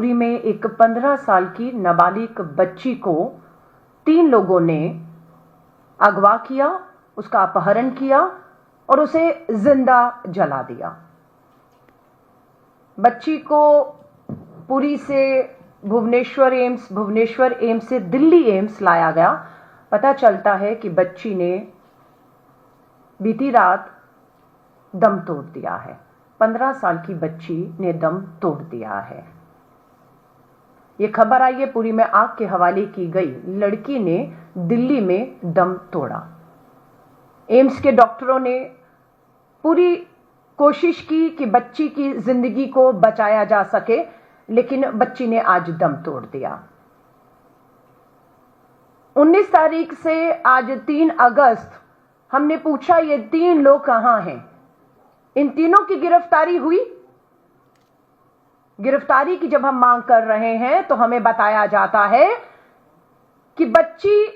पुरी में एक 15 साल की नाबालिग बच्ची को 3 लोगों ने अगवा किया, उसका अपहरण किया और उसे जिंदा जला दिया। बच्ची को पुरी से भुवनेश्वर एम्स से दिल्ली एम्स लाया गया। पता चलता है कि बच्ची ने बीती रात दम तोड़ दिया है। 15 साल की बच्ची ने दम तोड़ दिया है। यह खबर आई है, पुरी में आग के हवाले की गई लड़की ने दिल्ली में दम तोड़ा। एम्स के डॉक्टरों ने पूरी कोशिश की कि बच्ची की जिंदगी को बचाया जा सके, लेकिन बच्ची ने आज दम तोड़ दिया। 19 तारीख से आज 3 अगस्त हमने पूछा ये 3 लोग कहां हैं। इन तीनों की गिरफ्तारी हुई। गिरफ्तारी की जब हम मांग कर रहे हैं तो हमें बताया जाता है कि बच्ची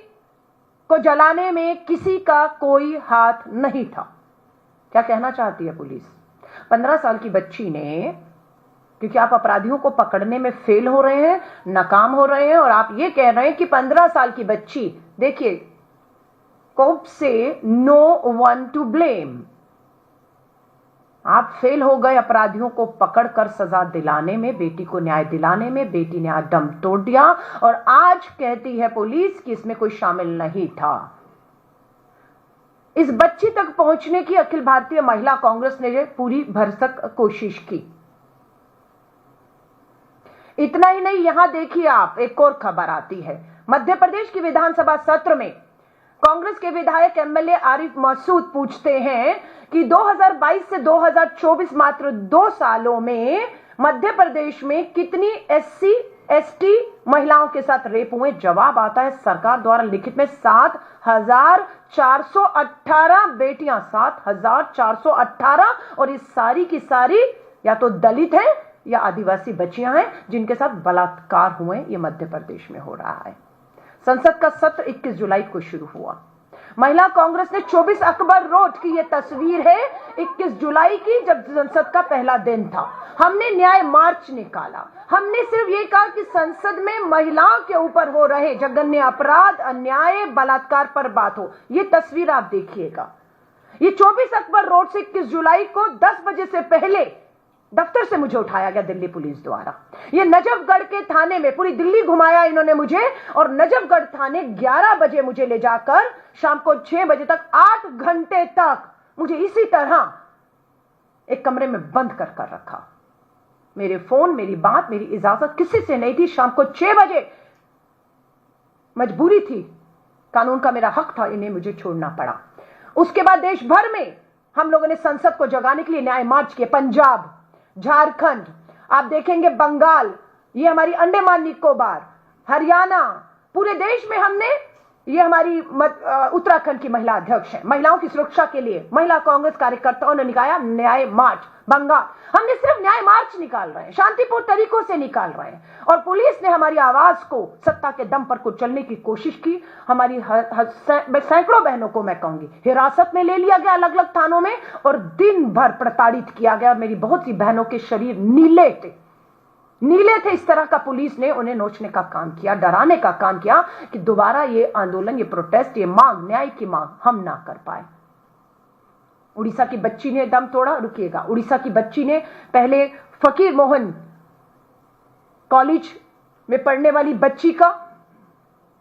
को जलाने में किसी का कोई हाथ नहीं था। क्या कहना चाहती है पुलिस? 15 साल की बच्ची ने, क्योंकि आप अपराधियों को पकड़ने में फेल हो रहे हैं, नाकाम हो रहे हैं, और आप ये कह रहे हैं कि 15 साल की बच्ची, देखिए, कोर्ट से नो वन टू ब्लेम। आप फेल हो गए अपराधियों को पकड़कर सजा दिलाने में, बेटी को न्याय दिलाने में। बेटी ने आज दम तोड़ दिया और आज कहती है पुलिस कि इसमें कोई शामिल नहीं था। इस बच्ची तक पहुंचने की अखिल भारतीय महिला कांग्रेस ने पूरी भरसक कोशिश की। इतना ही नहीं, यहां देखिए आप, एक और खबर आती है। मध्य प्रदेश की विधानसभा सत्र में कांग्रेस के विधायक एमएलए आरिफ मसूद पूछते हैं कि 2022 से 2024 मात्र 2 सालों में मध्य प्रदेश में कितनी एससी एसटी महिलाओं के साथ रेप हुए। जवाब आता है सरकार द्वारा लिखित में 7,418 बेटियां, 7,418, और इस सारी की सारी या तो दलित है या आदिवासी बच्चियां हैं जिनके साथ बलात्कार हुए। ये मध्य प्रदेश में हो रहा है। संसद का सत्र 21 जुलाई को शुरू हुआ। महिला कांग्रेस ने 24 अक्टूबर रोज की यह तस्वीर है 21 जुलाई की, जब संसद का पहला दिन था। हमने न्याय मार्च निकाला। हमने सिर्फ ये कहा कि संसद में महिलाओं के ऊपर हो रहे जघन्य अपराध, अन्याय, बलात्कार पर बात हो। ये तस्वीर आप देखिएगा। ये 24 अक्टूबर रोड से 21 जुलाई को 10 बजे से पहले दफ्तर से मुझे उठाया गया दिल्ली पुलिस द्वारा। ये नजफगढ़ के थाने में पूरी दिल्ली घुमाया इन्होंने मुझे, और नजफगढ़ थाने 11 बजे मुझे ले जाकर शाम को 6 बजे तक 8 घंटे तक मुझे इसी तरह एक कमरे में बंद कर रखा। मेरे फोन, मेरी बात, मेरी इजाजत किसी से नहीं थी। शाम को 6 बजे मजबूरी थी, कानून का मेरा हक था, इन्हें मुझे छोड़ना पड़ा। उसके बाद देश भर में हम लोगों ने संसद को जगाने के लिए न्याय मार्च किए। पंजाब, झारखंड, आप देखेंगे बंगाल, ये हमारी अंडमान निकोबार, हरियाणा, पूरे देश में हमने, ये हमारी उत्तराखंड की महिला अध्यक्ष हैं, महिलाओं की सुरक्षा के लिए महिला कांग्रेस कार्यकर्ताओं ने निकाला न्याय मार्च। बंगाल, हमने सिर्फ न्याय मार्च निकाल रहे हैं, शांतिपूर्ण तरीकों से निकाल रहे हैं, और पुलिस ने हमारी आवाज को सत्ता के दम पर कुचलने की कोशिश की। हमारी सैकड़ों बहनों को, मैं कहूंगी, हिरासत में ले लिया गया अलग अलग थानों में और दिन भर प्रताड़ित किया गया। मेरी बहुत सी बहनों के शरीर नीले थे। इस तरह का पुलिस ने उन्हें नोचने का काम किया, डराने का काम किया कि दोबारा ये आंदोलन, ये प्रोटेस्ट, ये मांग, न्याय की मांग हम ना कर पाए। उड़ीसा की बच्ची ने दम तोड़ा। रुकिएगा, उड़ीसा की बच्ची ने पहले फकीर मोहन कॉलेज में पढ़ने वाली बच्ची का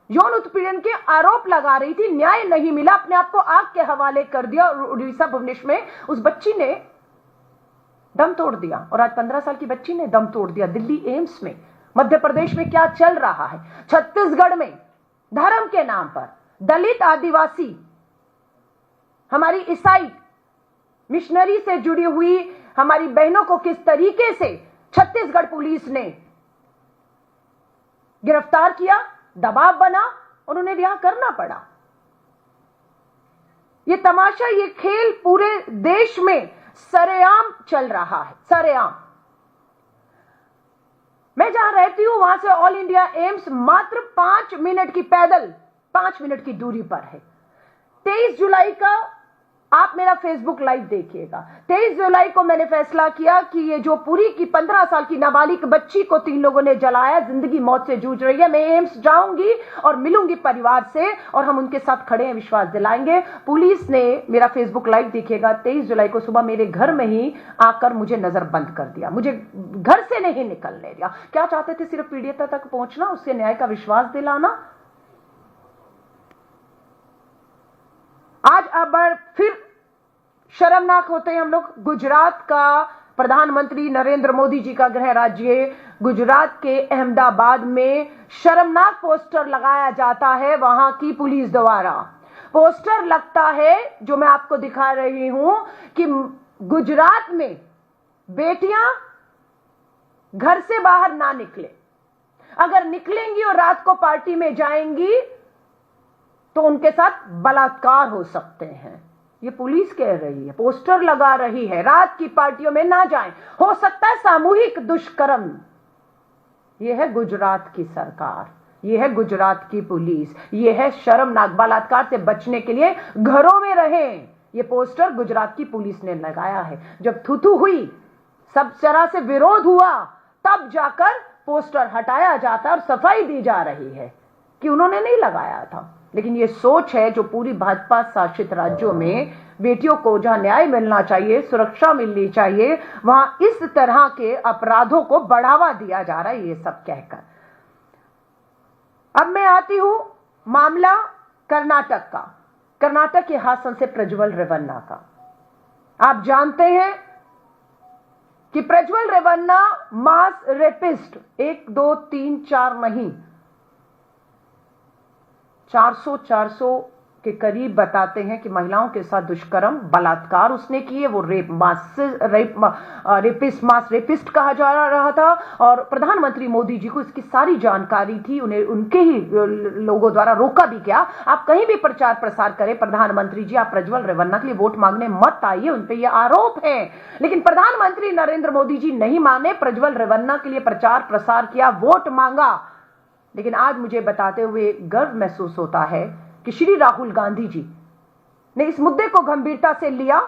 यौन उत्पीड़न के आरोप लगा रही थी, न्याय नहीं मिला, अपने आप को आग के हवाले कर दिया और उड़ीसा भुवनेश्वर में उस बच्ची ने दम तोड़ दिया। और आज 15 साल की बच्ची ने दम तोड़ दिया दिल्ली एम्स में। मध्य प्रदेश में क्या चल रहा है? छत्तीसगढ़ में धर्म के नाम पर दलित, आदिवासी, हमारी ईसाई मिशनरी से जुड़ी हुई हमारी बहनों को किस तरीके से छत्तीसगढ़ पुलिस ने गिरफ्तार किया, दबाव बना और उन्हें रिहा करना पड़ा। ये तमाशा, ये खेल पूरे देश में सरेआम चल रहा है, सरेआम। मैं जहां रहती हूं वहां से ऑल इंडिया एम्स मात्र 5 मिनट की, पैदल 5 मिनट की दूरी पर है। 23 जुलाई का आप मेरा फेसबुक लाइव देखिएगा। 23 जुलाई को मैंने फैसला किया कि ये जो पूरी की 15 साल की नाबालिग बच्ची को 3 लोगों ने जलाया, जिंदगी मौत से जूझ रही है। मैं एम्स जाऊंगी और मिलूंगी परिवार से और हम उनके साथ खड़े हैं, विश्वास दिलाएंगे। पुलिस ने मेरा फेसबुक लाइव देखिएगा, 23 जुलाई को सुबह मेरे घर में ही आकर मुझे नजरबंद कर दिया, मुझे घर से नहीं निकलने दिया। क्या चाहते थे? सिर्फ पीड़िता तक पहुंचना, उससे न्याय का विश्वास दिलाना। आज अब फिर शर्मनाक होते हैं हम लोग। गुजरात का प्रधानमंत्री नरेंद्र मोदी जी का गृह राज्य गुजरात के अहमदाबाद में शर्मनाक पोस्टर लगाया जाता है वहां की पुलिस द्वारा। पोस्टर लगता है, जो मैं आपको दिखा रही हूं, कि गुजरात में बेटियां घर से बाहर ना निकले, अगर निकलेंगी और रात को पार्टी में जाएंगी तो उनके साथ बलात्कार हो सकते हैं। ये पुलिस कह रही है, पोस्टर लगा रही है, रात की पार्टियों में ना जाएं, हो सकता है सामूहिक दुष्कर्म। ये है गुजरात की सरकार, ये है गुजरात की पुलिस, ये है शर्मनाक। बलात्कार से बचने के लिए घरों में रहें, ये पोस्टर गुजरात की पुलिस ने लगाया है। जब थू हुई, सब तरह से विरोध हुआ, तब जाकर पोस्टर हटाया जाता है और सफाई दी जा रही है कि उन्होंने नहीं लगाया था। लेकिन ये सोच है जो पूरी भाजपा शासित राज्यों में बेटियों को जहां न्याय मिलना चाहिए, सुरक्षा मिलनी चाहिए, वहां इस तरह के अपराधों को बढ़ावा दिया जा रहा है, ये सब कहकर। अब मैं आती हूं मामला कर्नाटक का, कर्नाटक के हासन से प्रज्वल रेवन्ना का। आप जानते हैं कि प्रज्वल रेवन्ना मास रेपिस्ट, 1 2 3 4 नहीं, 400 के करीब बताते हैं कि महिलाओं के साथ दुष्कर्म, बलात्कार उसने किए। वो मास रेपिस्ट कहा जा रहा था और प्रधानमंत्री मोदी जी को इसकी सारी जानकारी थी। उन्हें उनके ही लोगों द्वारा रोका भी गया। आप कहीं भी प्रचार प्रसार करें, प्रधानमंत्री जी आप प्रज्वल रेवन्ना के लिए वोट मांगने मत आइए, उन पे ये आरोप है। लेकिन प्रधानमंत्री नरेंद्र मोदी जी नहीं माने, प्रज्वल रेवन्ना के लिए प्रचार प्रसार किया, वोट मांगा। लेकिन आज मुझे बताते हुए गर्व महसूस होता है कि श्री राहुल गांधी जी ने इस मुद्दे को गंभीरता से लिया।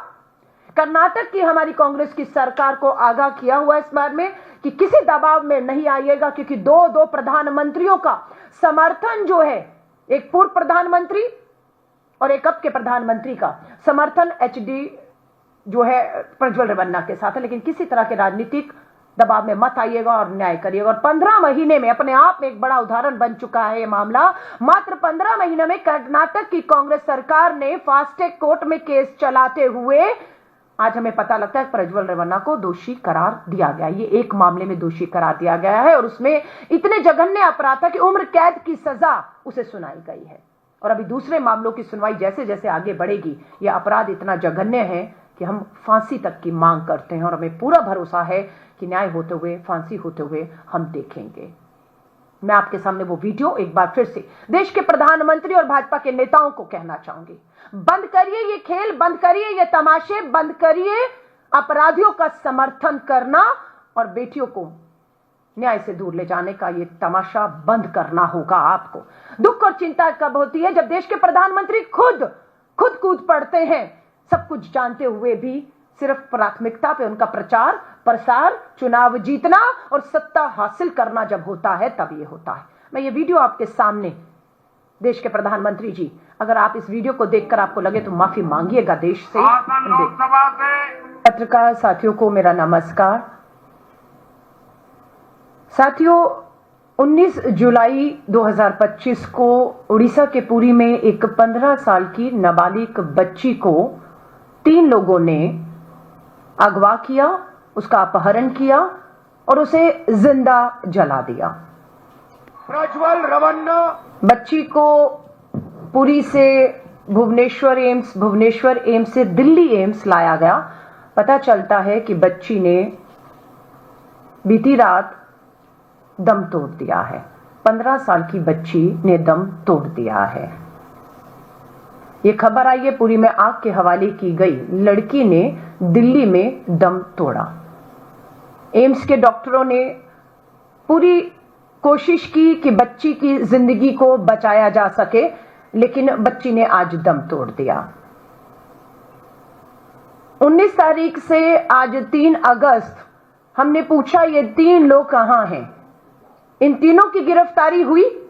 कर्नाटक की हमारी कांग्रेस की सरकार को आगाह किया हुआ इस बारे में कि किसी दबाव में नहीं आइएगा, क्योंकि दो प्रधानमंत्रियों का समर्थन जो है, एक पूर्व प्रधानमंत्री और एक अब के प्रधानमंत्री का समर्थन एचडी जो है प्रज्वल रेवन्ना के साथ है। लेकिन किसी तरह के राजनीतिक दबाव में मत आइएगा और न्याय करिएगा। और 15 महीने में अपने आप में एक बड़ा उदाहरण बन चुका है ये मामला। मात्र 15 महीने में कर्नाटक की कांग्रेस सरकार ने फास्ट ट्रैक कोर्ट में केस चलाते हुए आज हमें पता लगता है प्रज्वल रेवन्ना को दोषी करार दिया गया। ये एक मामले में दोषी करार दिया गया है और उसमें इतने जघन्य अपराध था कि उम्र कैद की सजा उसे सुनाई गई है। और अभी दूसरे मामलों की सुनवाई जैसे जैसे आगे बढ़ेगी, यह अपराध इतना जघन्य है कि हम फांसी तक की मांग करते हैं और हमें पूरा भरोसा है कि न्याय होते हुए, फांसी होते हुए हम देखेंगे। मैं आपके सामने वो वीडियो एक बार फिर से देश के प्रधानमंत्री और भाजपा के नेताओं को कहना चाहूंगी, बंद करिए ये खेल, बंद करिए ये तमाशे, बंद करिए अपराधियों का समर्थन करना और बेटियों को न्याय से दूर ले जाने का ये तमाशा बंद करना होगा आपको। दुख और चिंता कब होती है? जब देश के प्रधानमंत्री खुद कूद पड़ते हैं, सब कुछ जानते हुए भी सिर्फ प्राथमिकता पे उनका प्रचार प्रसार, चुनाव जीतना और सत्ता हासिल करना जब होता है तब ये होता है। मैं ये वीडियो आपके सामने, देश के प्रधानमंत्री जी, अगर आप इस वीडियो को देखकर आपको लगे तो माफी मांगिएगा देश से। पत्रकार साथियों को मेरा नमस्कार। साथियों, 19 जुलाई 2025 को उड़ीसा के पुरी में एक 15 साल की नाबालिग बच्ची को 3 लोगों ने अगवा किया, उसका अपहरण किया और उसे जिंदा जला दिया। प्रज्वल रेवन्ना बच्ची को पुरी से भुवनेश्वर एम्स से दिल्ली एम्स लाया गया। पता चलता है कि बच्ची ने बीती रात दम तोड़ दिया है। 15 साल की बच्ची ने दम तोड़ दिया है। ये खबर आई है, पुरी में आग के हवाले की गई लड़की ने दिल्ली में दम तोड़ा। एम्स के डॉक्टरों ने पूरी कोशिश की कि बच्ची की जिंदगी को बचाया जा सके, लेकिन बच्ची ने आज दम तोड़ दिया। 19 तारीख से आज 3 अगस्त हमने पूछा ये 3 लोग कहां हैं। इन तीनों की गिरफ्तारी हुई।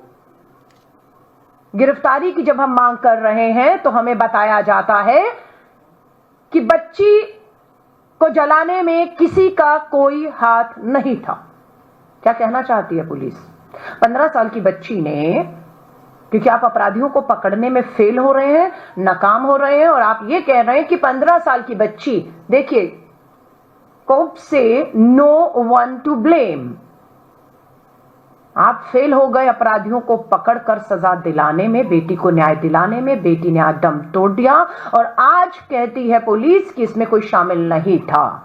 गिरफ्तारी की जब हम मांग कर रहे हैं तो हमें बताया जाता है कि बच्ची को जलाने में किसी का कोई हाथ नहीं था। क्या कहना चाहती है पुलिस? 15 साल की बच्ची ने, क्योंकि आप अपराधियों को पकड़ने में फेल हो रहे हैं, नाकाम हो रहे हैं, और आप ये कह रहे हैं कि 15 साल की बच्ची, देखिए, कोर्ट से नो वन टू ब्लेम, आप फेल हो गए अपराधियों को पकड़कर सजा दिलाने में, बेटी को न्याय दिलाने में। बेटी ने आज दम तोड़ दिया और आज कहती है पुलिस कि इसमें कोई शामिल नहीं था।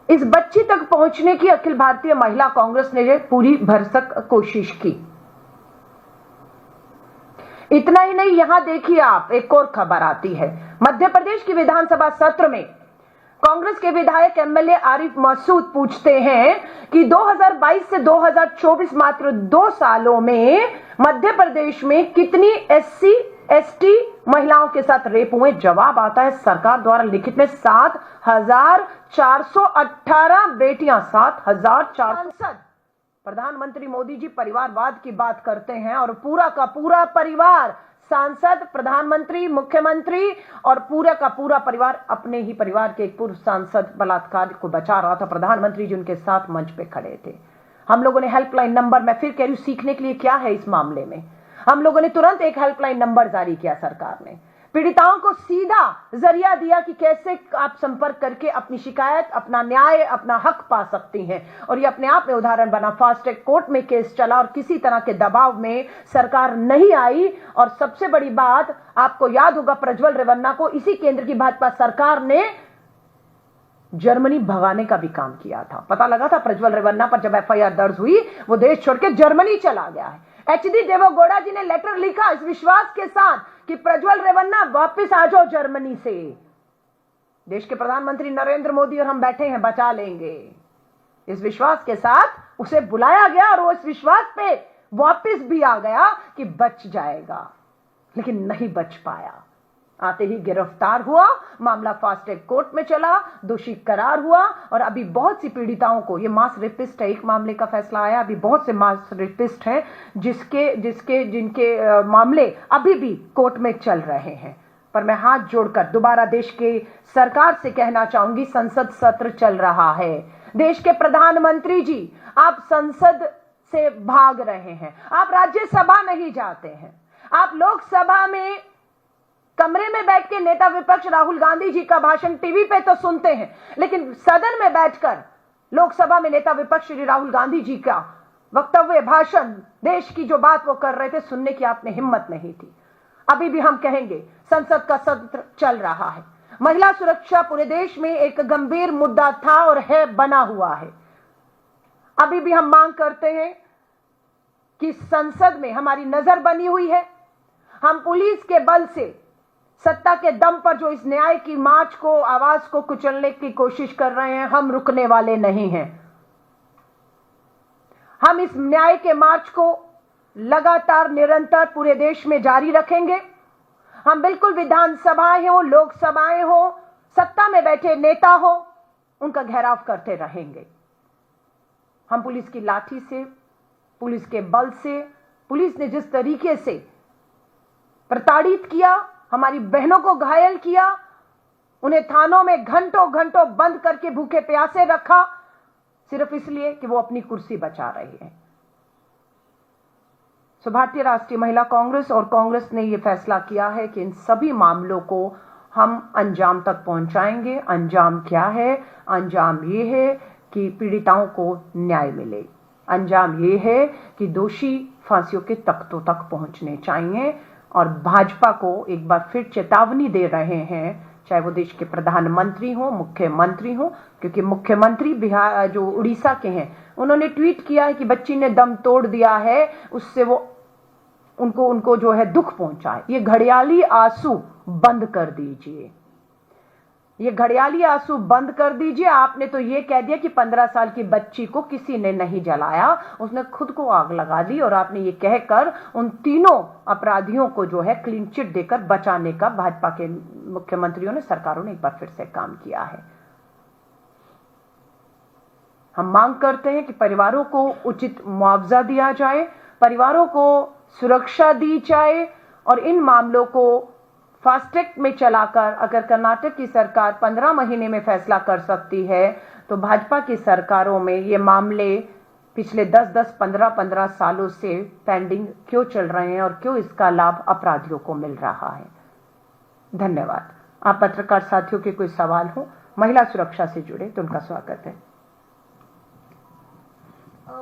इस बच्ची तक पहुंचने की अखिल भारतीय महिला कांग्रेस ने पूरी भरसक कोशिश की। इतना ही नहीं, यहां देखिए आप, एक और खबर आती है। मध्य प्रदेश की विधानसभा सत्र में कांग्रेस के विधायक एमएलए आरिफ मसूद पूछते हैं कि 2022 से 2024 मात्र 2 सालों में मध्य प्रदेश में कितनी एससी एसटी महिलाओं के साथ रेप हुए। जवाब आता है सरकार द्वारा लिखित में 7,418 बेटियां, 7,400। प्रधानमंत्री मोदी जी परिवारवाद की बात करते हैं और पूरा का पूरा परिवार, सांसद, प्रधानमंत्री, मुख्यमंत्री और पूरा का पूरा परिवार, अपने ही परिवार के एक पूर्व सांसद बलात्कार को बचा रहा था। प्रधानमंत्री जी उनके साथ मंच पे खड़े थे। हम लोगों ने हेल्पलाइन नंबर, मैं फिर कह रही हूं, सीखने के लिए क्या है इस मामले में, हम लोगों ने तुरंत एक हेल्पलाइन नंबर जारी किया। सरकार ने पीड़िताओं को सीधा जरिया दिया कि कैसे आप संपर्क करके अपनी शिकायत, अपना न्याय, अपना हक पा सकती हैं। और ये अपने आप में उदाहरण बना। फास्ट ट्रैक कोर्ट में केस चला और किसी तरह के दबाव में सरकार नहीं आई। और सबसे बड़ी बात, आपको याद होगा, प्रज्वल रेवन्ना को इसी केंद्र की भाजपा सरकार ने जर्मनी भगाने का भी काम किया था। पता लगा था प्रज्वल रेवन्ना पर जब एफआईआर दर्ज हुई, वो देश छोड़ के जर्मनी चला गया है। एचडी देवेगौड़ा जी ने लेटर लिखा इस विश्वास के साथ कि प्रज्वल रेवन्ना वापस आ जाओ जर्मनी से। देश के प्रधानमंत्री नरेंद्र मोदी और हम बैठे हैं, बचा लेंगे। इस विश्वास के साथ उसे बुलाया गया और वो इस विश्वास पे वापस भी आ गया कि बच जाएगा, लेकिन नहीं बच पाया। आते ही गिरफ्तार हुआ, मामला फास्ट ट्रैक कोर्ट में चला, दोषी करार हुआ और अभी बहुत सी पीड़िताओं को, ये मास रेपिस्ट है, एक मामले का फैसला आया, अभी बहुत से मास रेपिस्ट हैं जिनके मामले अभी भी कोर्ट में चल रहे हैं। पर मैं हाथ जोड़कर दोबारा देश के सरकार से कहना चाहूंगी, संसद सत्र चल रहा है। देश के प्रधानमंत्री जी, आप संसद से भाग रहे हैं, आप राज्यसभा नहीं जाते हैं, आप लोकसभा में कमरे में बैठ के नेता विपक्ष राहुल गांधी जी का भाषण टीवी पे तो सुनते हैं, लेकिन सदन में बैठकर लोकसभा में नेता विपक्ष श्री राहुल गांधी जी का वक्तव्य, भाषण, देश की जो बात वो कर रहे थे, सुनने की आप में हिम्मत नहीं थी। अभी भी हम कहेंगे, संसद का सत्र चल रहा है। महिला सुरक्षा पूरे देश में एक गंभीर मुद्दा था और है, बना हुआ है। अभी भी हम मांग करते हैं कि संसद में हमारी नजर बनी हुई है। हम पुलिस के बल से, सत्ता के दम पर जो इस न्याय की मार्च को, आवाज को कुचलने की कोशिश कर रहे हैं, हम रुकने वाले नहीं हैं। हम इस न्याय के मार्च को लगातार, निरंतर पूरे देश में जारी रखेंगे। हम बिल्कुल विधानसभाएं हो, लोकसभाएं हो, सत्ता में बैठे नेता हो, उनका घेराव करते रहेंगे। हम पुलिस की लाठी से, पुलिस के बल से, पुलिस ने जिस तरीके से प्रताड़ित किया, हमारी बहनों को घायल किया, उन्हें थानों में घंटों घंटों बंद करके भूखे प्यासे रखा, सिर्फ इसलिए कि वो अपनी कुर्सी बचा रहे हैं। सो भारतीय राष्ट्रीय महिला कांग्रेस और कांग्रेस ने यह फैसला किया है कि इन सभी मामलों को हम अंजाम तक पहुंचाएंगे। अंजाम क्या है? अंजाम ये है कि पीड़िताओं को न्याय मिले। अंजाम ये है कि दोषी फांसियों के तख्तों तक पहुंचने चाहिए। और भाजपा को एक बार फिर चेतावनी दे रहे हैं, चाहे वो देश के प्रधानमंत्री हो, मुख्यमंत्री हो, क्योंकि मुख्यमंत्री बिहार, जो उड़ीसा के हैं, उन्होंने ट्वीट किया है कि बच्ची ने दम तोड़ दिया है, उससे वो उनको जो है दुख पहुंचा है। ये घड़ियाली आंसू बंद कर दीजिए। ये घड़ियाली आंसू बंद कर दीजिए। आपने तो ये कह दिया कि 15 साल की बच्ची को किसी ने नहीं जलाया, उसने खुद को आग लगा दी, और आपने ये कहकर उन तीनों अपराधियों को जो है क्लीन चिट देकर बचाने का भाजपा के मुख्यमंत्रियों ने, सरकारों ने एक बार फिर से काम किया है। हम मांग करते हैं कि परिवारों को उचित मुआवजा दिया जाए, परिवारों को सुरक्षा दी जाए, और इन मामलों को फास्ट ट्रैक में चलाकर अगर कर्नाटक की सरकार 15 महीने में फैसला कर सकती है, तो भाजपा की सरकारों में ये मामले पिछले 10-10, 15-15 सालों से पेंडिंग क्यों चल रहे हैं और क्यों इसका लाभ अपराधियों को मिल रहा है। धन्यवाद। आप पत्रकार साथियों के कोई सवाल हो महिला सुरक्षा से जुड़े तो उनका स्वागत है।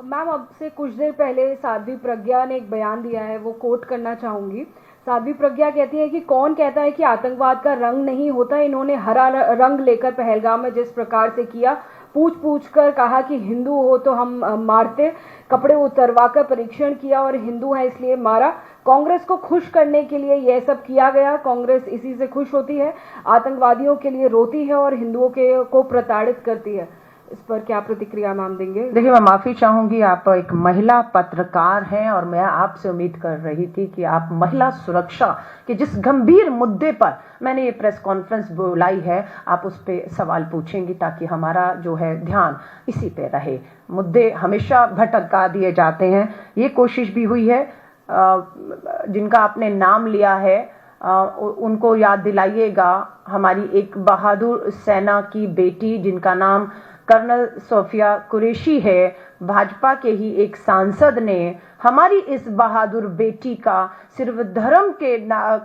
मैम, अब से कुछ देर पहले साध्वी प्रज्ञा ने एक बयान दिया है, वो कोट करना चाहूंगी। साध्वी प्रज्ञा कहती है कि कौन कहता है कि आतंकवाद का रंग नहीं होता। इन्होंने हरा रंग लेकर पहलगाम में जिस प्रकार से किया, पूछ कर कहा कि हिंदू हो तो हम मारते, कपड़े उतरवाकर परीक्षण किया और हिंदू है इसलिए मारा। कांग्रेस को खुश करने के लिए यह सब किया गया। कांग्रेस इसी से खुश होती है, आतंकवादियों के लिए रोती है और हिंदुओं को प्रताड़ित करती है। इस पर क्या प्रतिक्रिया मैम देंगे? देखिए, मैं माफी चाहूंगी, आप एक महिला पत्रकार हैं और मैं आपसे उम्मीद कर रही थी कि आप महिला सुरक्षा के जिस गंभीर मुद्दे पर मैंने ये प्रेस कॉन्फ्रेंस बुलाई है, आप उस पे सवाल पूछेंगी ताकि हमारा जो है ध्यान इसी पे रहे। मुद्दे हमेशा भटका दिए जाते हैं। ये कोशिश भी हुई है, जिनका आपने नाम लिया है उनको याद दिलाइएगा। हमारी एक बहादुर सेना की बेटी जिनका नाम कर्नल सोफिया कुरैशी है, भाजपा के ही एक सांसद ने हमारी इस बहादुर बेटी का सिर्फ धर्म के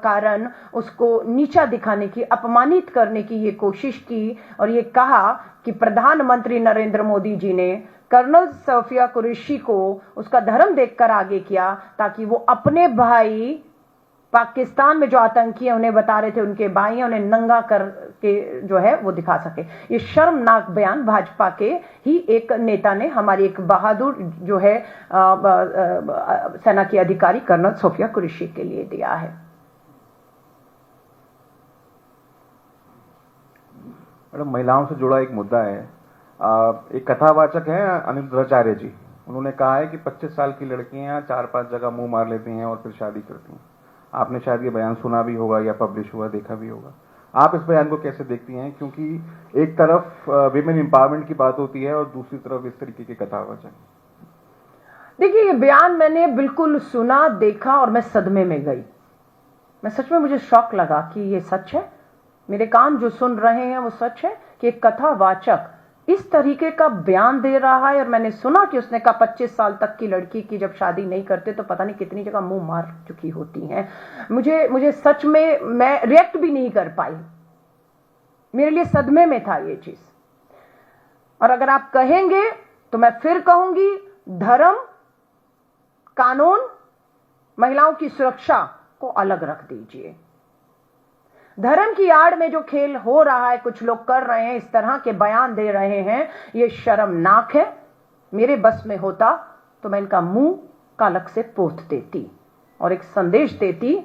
कारण उसको नीचा दिखाने की, अपमानित करने की ये कोशिश की, और ये कहा कि प्रधानमंत्री नरेंद्र मोदी जी ने कर्नल सोफिया कुरैशी को उसका धर्म देखकर आगे किया ताकि वो अपने भाई पाकिस्तान में जो आतंकी है उन्हें बता रहे थे उनके भाई हैं, उन्हें नंगा करके जो है वो दिखा सके। ये शर्मनाक बयान भाजपा के ही एक नेता ने हमारी एक बहादुर जो है सेना की अधिकारी कर्नल सोफिया कुरैशी के लिए दिया है। मैडम, महिलाओं से जुड़ा एक मुद्दा है। एक कथावाचक है अनिरुद्धाचार्य जी, उन्होंने कहा है कि 25 साल की लड़कियां 4-5 जगह मुंह मार लेती हैं और फिर शादी करती हैं। आपने शायद ये बयान सुना भी होगा या पब्लिश हुआ देखा भी होगा। आप इस बयान को कैसे देखती हैं? क्योंकि एक तरफ विमेन एम्पावरमेंट की बात होती है और दूसरी तरफ इस तरीके की कथावाचक। देखिए, ये बयान मैंने बिल्कुल सुना, देखा और मैं सदमे में गई। मैं सच में, मुझे शौक लगा कि ये सच है, मेरे कान जो सुन रहे हैं वो सच है कि एक कथावाचक इस तरीके का बयान दे रहा है। और मैंने सुना कि उसने कहा 25 साल तक की लड़की की जब शादी नहीं करते तो पता नहीं कितनी जगह मुंह मार चुकी होती हैं। मुझे सच में, मैं रिएक्ट भी नहीं कर पाई, मेरे लिए सदमे में था ये चीज। और अगर आप कहेंगे तो मैं फिर कहूंगी, धर्म, कानून, महिलाओं की सुरक्षा को अलग रख दीजिए। धर्म की आड़ में जो खेल हो रहा है, कुछ लोग कर रहे हैं, इस तरह के बयान दे रहे हैं, ये शर्मनाक है। मेरे बस में होता तो मैं इनका मुंह कालक से पोत देती और एक संदेश देती।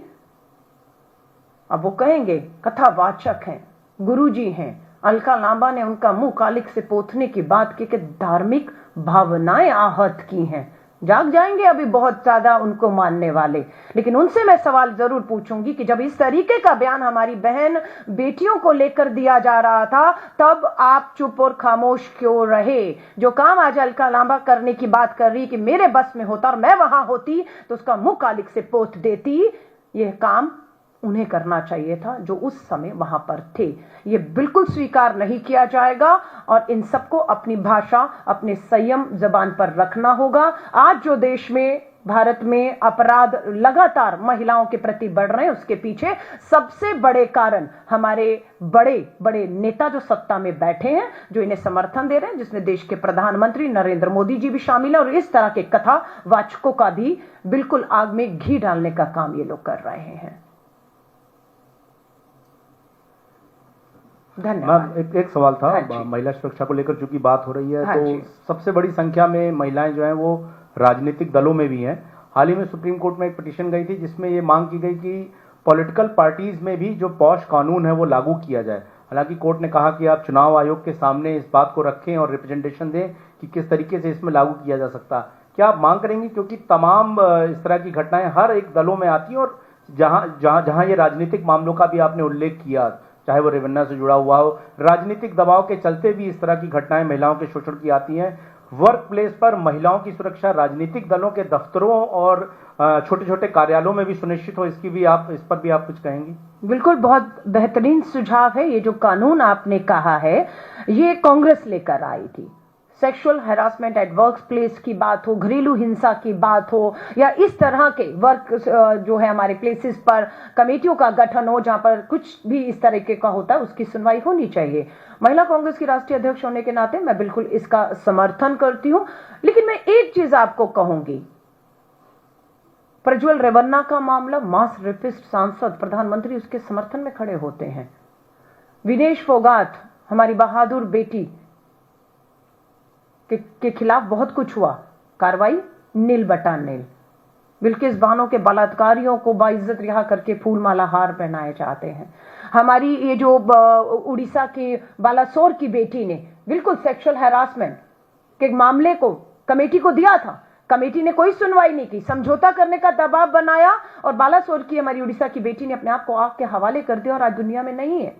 अब वो कहेंगे कथावाचक हैं, गुरुजी हैं, अलका लांबा ने उनका मुंह कालिक से पोतने की बात की कि धार्मिक भावनाएं आहत की हैं। जाग जाएंगे अभी बहुत ज्यादा उनको मानने वाले। लेकिन उनसे मैं सवाल जरूर पूछूंगी कि जब इस तरीके का बयान हमारी बहन बेटियों को लेकर दिया जा रहा था, तब आप चुप और खामोश क्यों रहे? जो काम आज अलका लांबा करने की बात कर रही कि मेरे बस में होता और मैं वहां होती तो उसका मुंह कालिक से पोत देती, यह काम उन्हें करना चाहिए था जो उस समय वहां पर थे। ये बिल्कुल स्वीकार नहीं किया जाएगा और इन सबको अपनी भाषा, अपने संयम जबान पर रखना होगा। आज जो देश में, भारत में अपराध लगातार महिलाओं के प्रति बढ़ रहे हैं, उसके पीछे सबसे बड़े कारण हमारे बड़े बड़े नेता जो सत्ता में बैठे हैं, जो इन्हें समर्थन दे रहे हैं, जिसमें देश के प्रधानमंत्री नरेंद्र मोदी जी भी शामिल है। और इस तरह के कथावाचकों का भी बिल्कुल आग में घी डालने का काम ये लोग कर रहे हैं। धन्यवाद। एक सवाल था, हाँ, महिला सुरक्षा को लेकर चूंकि बात हो रही है, हाँ, तो सबसे बड़ी संख्या में महिलाएं जो हैं वो राजनीतिक दलों में भी हैं। हाल ही में सुप्रीम कोर्ट में एक पिटीशन गई थी जिसमें ये मांग की गई कि पॉलिटिकल पार्टीज में भी जो पॉश कानून है वो लागू किया जाए। हालांकि कोर्ट ने कहा कि आप चुनाव आयोग के सामने इस बात को रखें और रिप्रेजेंटेशन दें कि किस तरीके से इसमें लागू किया जा सकता। क्या आप मांग करेंगे, क्योंकि तमाम इस तरह की घटनाएं हर एक दलों में आती हैं और जहां ये राजनीतिक मामलों का भी आपने उल्लेख किया, चाहे वो रेवन्ना से जुड़ा हुआ हो, राजनीतिक दबाव के चलते भी इस तरह की घटनाएं महिलाओं के शोषण की आती हैं। वर्क प्लेस पर महिलाओं की सुरक्षा राजनीतिक दलों के दफ्तरों और छोटे छोटे कार्यालयों में भी सुनिश्चित हो, इस पर भी आप कुछ कहेंगी? बिल्कुल, बहुत बेहतरीन सुझाव है। ये जो कानून आपने कहा है, ये कांग्रेस लेकर आई थी। Sexual harassment at work place की बात हो, घरेलू हिंसा की बात हो, या इस तरह के वर्क जो है हमारे प्लेसेस पर कमेटियों का गठन हो जहां पर कुछ भी इस तरीके का होता है, उसकी सुनवाई होनी चाहिए। महिला कांग्रेस की राष्ट्रीय अध्यक्ष होने के नाते मैं बिल्कुल इसका समर्थन करती हूं। लेकिन मैं एक चीज आपको कहूंगी, प्रज्वल रेवन्ना का मामला, मास रेपिस्ट सांसद, प्रधानमंत्री उसके समर्थन में खड़े होते हैं। विनेश फोगाट, हमारी बहादुर बेटी के खिलाफ बहुत कुछ हुआ, कार्रवाई नील बटा नील। बिल्किस बानो के बलात्कारियों को बाइज्जत रिहा करके फूलमाला हार पहनाए जाते हैं। हमारी ये जो उड़ीसा की बालासोर की बेटी ने बिल्कुल सेक्सुअल हैरासमेंट के मामले को कमेटी को दिया था, कमेटी ने कोई सुनवाई नहीं की, समझौता करने का दबाव बनाया और बालासोर की हमारी उड़ीसा की बेटी ने अपने आप को आग के हवाले कर दिया और आज दुनिया में नहीं है।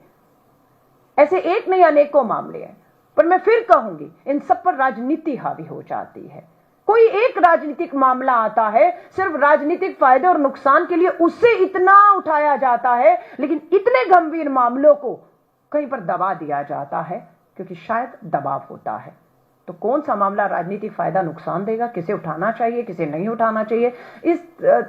ऐसे एक नहीं अनेकों मामले हैं। पर मैं फिर कहूंगी, इन सब पर राजनीति हावी हो जाती है। कोई एक राजनीतिक मामला आता है, सिर्फ राजनीतिक फायदे और नुकसान के लिए उससे इतना उठाया जाता है, लेकिन इतने गंभीर मामलों को कहीं पर दबा दिया जाता है क्योंकि शायद दबाव होता है। तो कौन सा मामला राजनीतिक फायदा नुकसान देगा, किसे उठाना चाहिए, किसे नहीं उठाना चाहिए, इस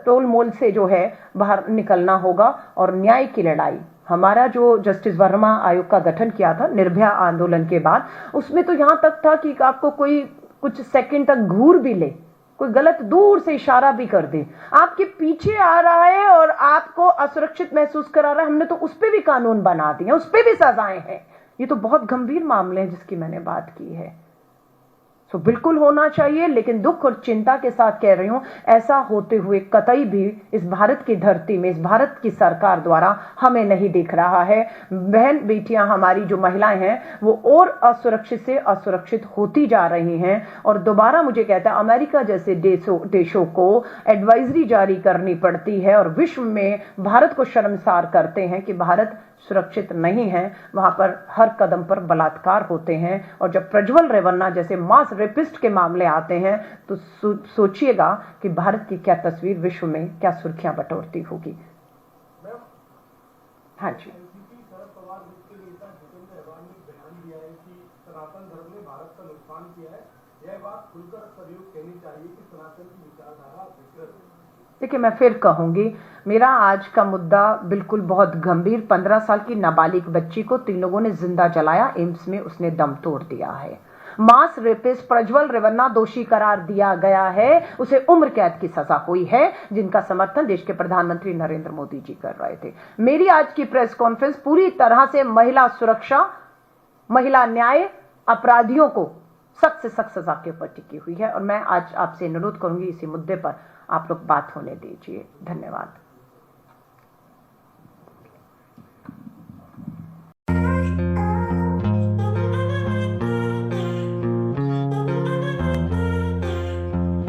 तोल मोल से जो है बाहर निकलना होगा। और न्याय की लड़ाई, हमारा जो जस्टिस वर्मा आयोग का गठन किया था निर्भया आंदोलन के बाद, उसमें तो यहां तक था कि आपको कोई कुछ सेकंड तक घूर भी ले, कोई गलत दूर से इशारा भी कर दे, आपके पीछे आ रहा है और आपको असुरक्षित महसूस करा रहा है, हमने तो उस पर भी कानून बना दिए, उस पर भी सजाएं हैं। ये तो बहुत गंभीर मामले हैं जिसकी मैंने बात की है। सो बिल्कुल होना चाहिए, लेकिन दुख और चिंता के साथ कह रही हूं, ऐसा होते हुए कतई भी इस भारत की धरती में, इस भारत की सरकार द्वारा हमें नहीं दिख रहा है। बहन बेटियां हमारी जो महिलाएं हैं वो और असुरक्षित से असुरक्षित होती जा रही हैं। और दोबारा मुझे कहता है, अमेरिका जैसे देशों को एडवाइजरी जारी करनी पड़ती है और विश्व में भारत को शर्मसार करते हैं कि भारत सुरक्षित नहीं है, वहां पर हर कदम पर बलात्कार होते हैं। और जब प्रज्वल रेवन्ना जैसे मास रेपिस्ट के मामले आते हैं तो सोचिएगा कि भारत की क्या तस्वीर विश्व में क्या सुर्खियां बटोरती होगी। हाँ जी, देखिए मैं फिर कहूंगी, मेरा आज का मुद्दा बिल्कुल बहुत गंभीर, 15 साल की नाबालिग बच्ची को 3 लोगों ने जिंदा जलाया, एम्स में उसने दम तोड़ दिया है। मास रेपिस्ट प्रज्वल रेवन्ना दोषी करार दिया गया है, उसे उम्र कैद की सजा हुई है, जिनका समर्थन देश के प्रधानमंत्री नरेंद्र मोदी जी कर रहे थे। मेरी आज की प्रेस कॉन्फ्रेंस पूरी तरह से महिला सुरक्षा, महिला न्याय, अपराधियों को सख्त से सख्त सजा के ऊपर टिकी हुई है। और मैं आज आपसे अनुरोध करूंगी, इसी मुद्दे पर आप लोग बात होने दीजिए। धन्यवाद।